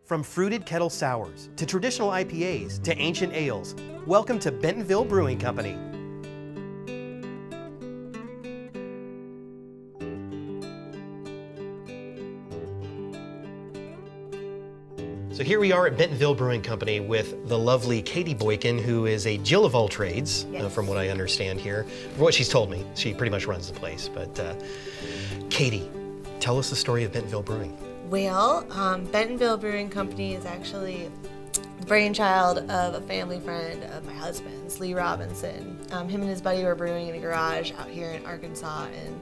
From fruited kettle sours, to traditional IPAs, to ancient ales, welcome to Bentonville Brewing Company. So here we are at Bentonville Brewing Company with the lovely Katie Boykin, who is a Jill of all trades, yes. From what I understand here. From what she's told me, she pretty much runs the place. But Katie, tell us the story of Bentonville Brewing. Well, Bentonville Brewing Company is actually the brainchild of a family friend of my husband's, Lee Robinson. Him and his buddy were brewing in a garage out here in Arkansas, and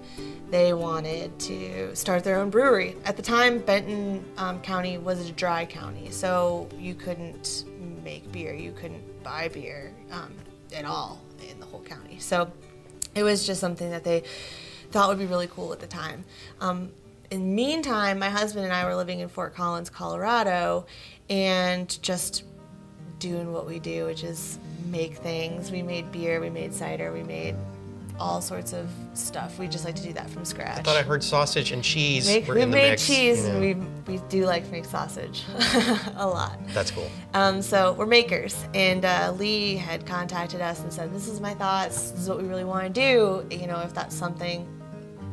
they wanted to start their own brewery. At the time, Benton County was a dry county, so you couldn't make beer, you couldn't buy beer at all in the whole county. So it was just something that they thought would be really cool at the time. In the meantime, my husband and I were living in Fort Collins, Colorado, and just doing what we do, which is make things. We made beer, we made cider, we made all sorts of stuff. We just like to do that from scratch. I thought I heard sausage and cheese were we in the made mix. cheese, You know. and we do like to make sausage a lot. That's cool. So we're makers, and Lee had contacted us and said, this is my thoughts, this is what we really want to do. You know, if that's something,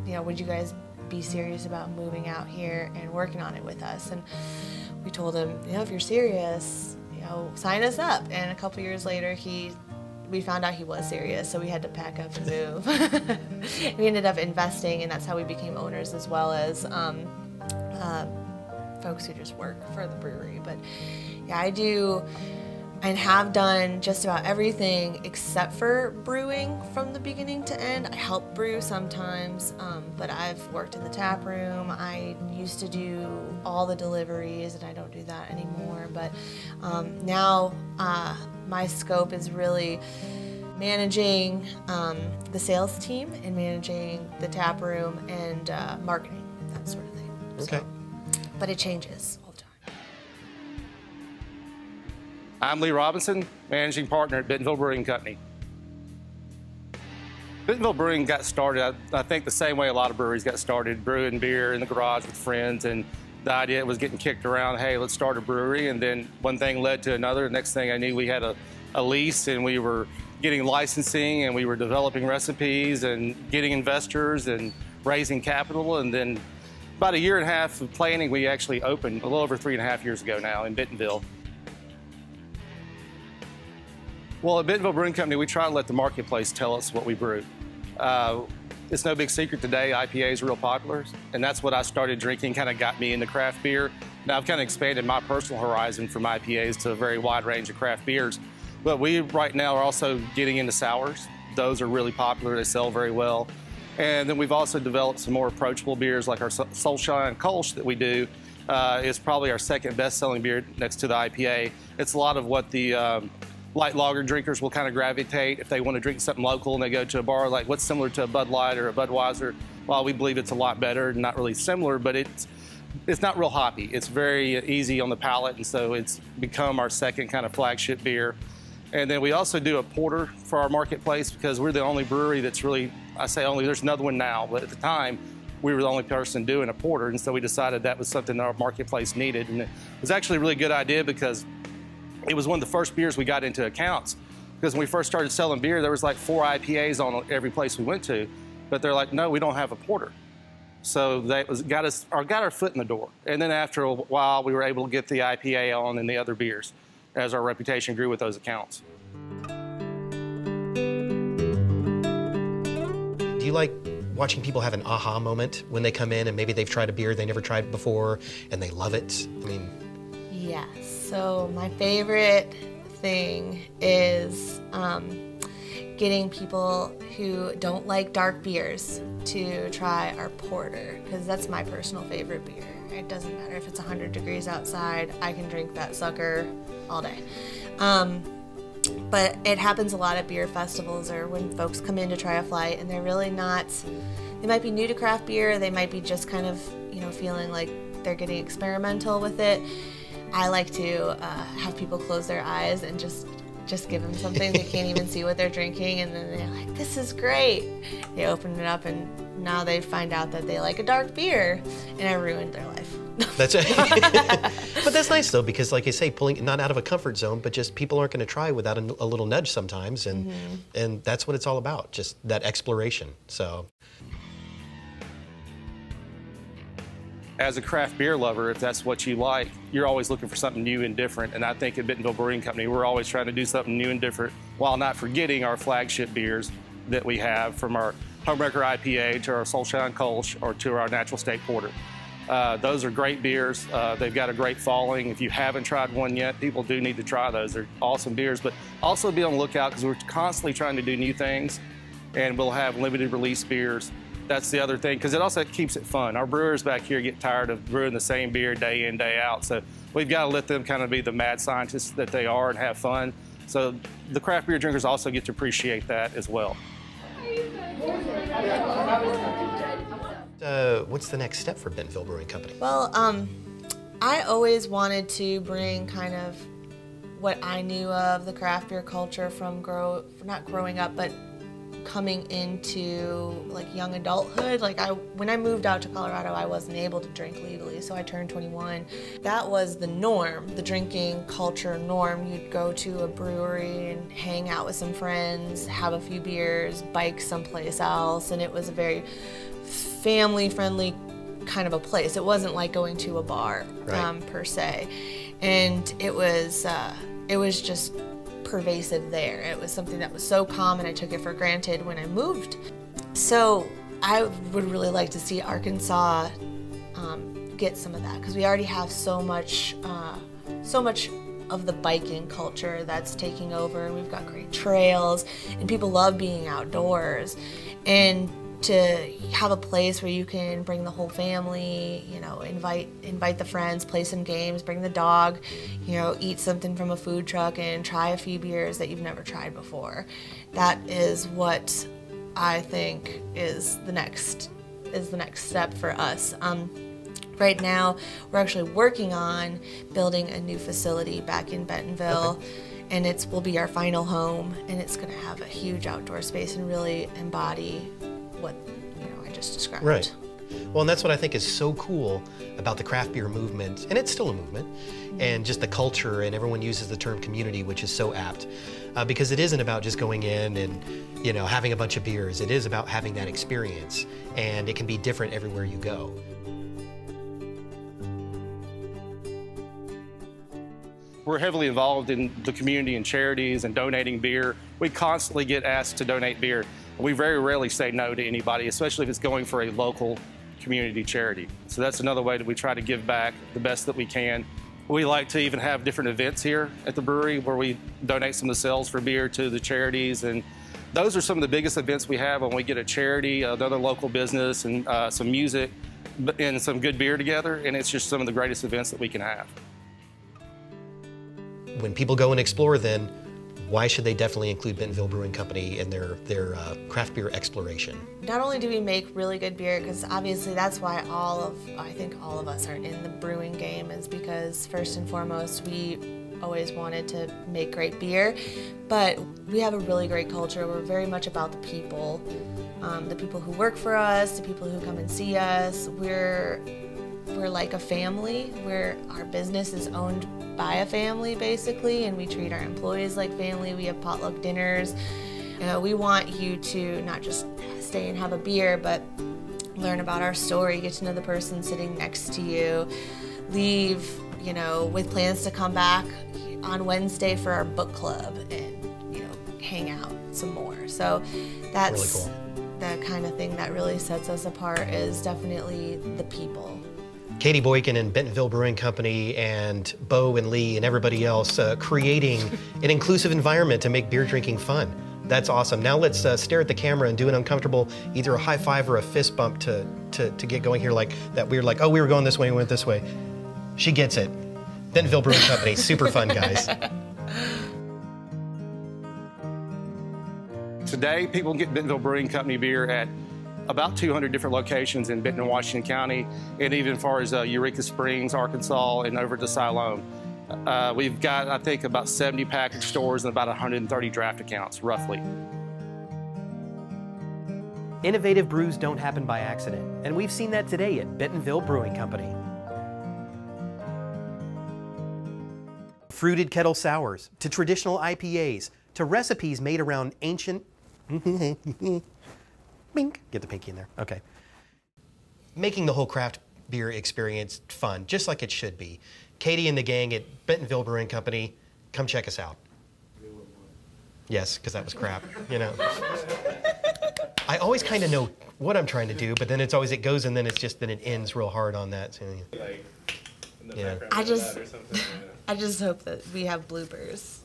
you know, would you guys be serious about moving out here and working on it with us? And we told him, you know, if you're serious, you know, sign us up. And a couple years later, we found out he was serious, so we had to pack up and move. We ended up investing, and that's how we became owners, as well as folks who just work for the brewery. But yeah, I do and have done just about everything except for brewing from the beginning to end. I help brew sometimes, but I've worked in the tap room. I used to do all the deliveries, and I don't do that anymore. But now my scope is really managing the sales team and managing the tap room and marketing, that sort of thing. Okay. So, but it changes all the time. I'm Lee Robinson, managing partner at Bentonville Brewing Company. Bentonville Brewing got started, I think, the same way a lot of breweries got started, brewing beer in the garage with friends, and the idea was getting kicked around, hey, let's start a brewery, and then one thing led to another. The next thing I knew, we had a lease, and we were getting licensing, and we were developing recipes and getting investors and raising capital, and then about a year and a half of planning, we actually opened a little over 3.5 years ago now in Bentonville. Well, at Bentonville Brewing Company, we try to let the marketplace tell us what we brew. It's no big secret today, IPAs are real popular, and that's what I started drinking, kind of got me into craft beer. Now I've kind of expanded my personal horizon from IPAs to a very wide range of craft beers. But we right now are also getting into sours. Those are really popular, they sell very well. And then we've also developed some more approachable beers, like our Soulshine Kolsch that we do is probably our second best-selling beer next to the IPA. It's a lot of what the light lager drinkers will kind of gravitate if they want to drink something local and they go to a bar like what's similar to a Bud Light or a Budweiser. While we believe it's a lot better, not really similar, but it's not real hoppy. It's very easy on the palate, and so it's become our second kind of flagship beer. And then we also do a porter for our marketplace because we're the only brewery that's really, I say only, there's another one now, but at the time we were the only person doing a porter, and so we decided that was something that our marketplace needed. And it was actually a really good idea because it was one of the first beers we got into accounts, because when we first started selling beer, there was like 4 IPAs on every place we went to, but they're like, no, we don't have a porter. So that got our foot in the door. And then after a while, we were able to get the IPA on and the other beers as our reputation grew with those accounts. Do you like watching people have an aha moment when they come in and maybe they've tried a beer they never tried before and they love it? I mean, Yes. So my favorite thing is getting people who don't like dark beers to try our porter, because that's my personal favorite beer. It doesn't matter if it's 100 degrees outside, I can drink that sucker all day. But it happens a lot at beer festivals or when folks come in to try a flight and they're really not, they might be new to craft beer, they might be just kind of, you know, feeling like they're getting experimental with it. I like to have people close their eyes and just give them something. They can't even see what they're drinking, and then they're like, this is great. They open it up, and now they find out that they like a dark beer, and I ruined their life. That's it. But that's nice though, because like I say, pulling not out of a comfort zone, but just people aren't going to try without a little nudge sometimes, and that's what it's all about, just that exploration. So. As a craft beer lover, if that's what you like, you're always looking for something new and different. And I think at Bentonville Brewing Company, we're always trying to do something new and different while not forgetting our flagship beers that we have, from our Homewrecker IPA to our Soulshine Kolsch or to our Natural State Porter. Those are great beers. They've got a great following. If you haven't tried one yet, people do need to try those. They're awesome beers, but also be on the lookout because we're constantly trying to do new things, and we'll have limited release beers. That's the other thing, because it also keeps it fun. Our brewers back here get tired of brewing the same beer day in, day out, so we've got to let them kind of be the mad scientists that they are and have fun. So the craft beer drinkers also get to appreciate that as well. What's the next step for Bentonville Brewing Company? Well, I always wanted to bring kind of what I knew of the craft beer culture from not growing up, but coming into like young adulthood. Like when I moved out to Colorado, I wasn't able to drink legally, so I turned 21. That was the norm, the drinking culture norm. You'd go to a brewery and hang out with some friends, have a few beers, bike someplace else, and it was a very family-friendly kind of a place. It wasn't like going to a bar, right. Per se, and it was just pervasive there. It was something that was so common, I took it for granted when I moved. So I would really like to see Arkansas get some of that, because we already have so much of the biking culture that's taking over, and we've got great trails, and people love being outdoors. And to have a place where you can bring the whole family, you know, invite the friends, play some games, bring the dog, you know, eat something from a food truck and try a few beers that you've never tried before. That is what I think is the next step for us. Right now, we're actually working on building a new facility back in Bentonville. Okay. And it will be our final home, and it's going to have a huge outdoor space and really embody what I just described. Right. Well, and that's what I think is so cool about the craft beer movement, and it's still a movement, and just the culture, and everyone uses the term community, which is so apt, because it isn't about just going in and having a bunch of beers. It is about having that experience, and it can be different everywhere you go. We're heavily involved in the community and charities and donating beer. We constantly get asked to donate beer. We very rarely say no to anybody, especially if it's going for a local community charity. So that's another way that we try to give back the best that we can. We like to even have different events here at the brewery where we donate some of the sales for beer to the charities, and those are some of the biggest events we have, when we get a charity, another local business, and some music and some good beer together, and it's just some of the greatest events that we can have. When people go and explore, then why should they definitely include Bentonville Brewing Company in their craft beer exploration? Not only do we make really good beer, because obviously that's why I think all of us are in the brewing game, is because first and foremost we always wanted to make great beer, but we have a really great culture. We're very much about the people who work for us, the people who come and see us. We're like a family. Our business is owned by a family, basically, and we treat our employees like family. We have potluck dinners. We want you to not just stay and have a beer, but learn about our story, get to know the person sitting next to you, leave, with plans to come back on Wednesday for our book club and, hang out some more. So that's really cool. The kind of thing that really sets us apart, is definitely the people. Katie Boykin and Bentonville Brewing Company and Bo and Lee and everybody else creating an inclusive environment to make beer drinking fun. That's awesome. Now let's stare at the camera and do an uncomfortable, either a high five or a fist bump to get going here, like that weird, like, oh, we were going this way and we went this way. She gets it. Bentonville Brewing Company, super fun, guys. Today, people can get Bentonville Brewing Company beer at about 200 different locations in Benton and Washington County, and even as far as Eureka Springs, Arkansas, and over to Siloam. We've got, I think, about 70 package stores and about 130 draft accounts, roughly. Innovative brews don't happen by accident, and we've seen that today at Bentonville Brewing Company. fruited kettle sours, to traditional IPAs, to recipes made around ancient... Bink. Get the pinky in there. Okay. Making the whole craft beer experience fun, just like it should be. Katie and the gang at Bentonville Brewing Company, come check us out. Yes, because that was crap, you know. I always kind of know what I'm trying to do, but then it's always, it goes and then it's just, then it ends real hard on that. So, Like in the yeah. background of that or something. I just hope that we have bloopers.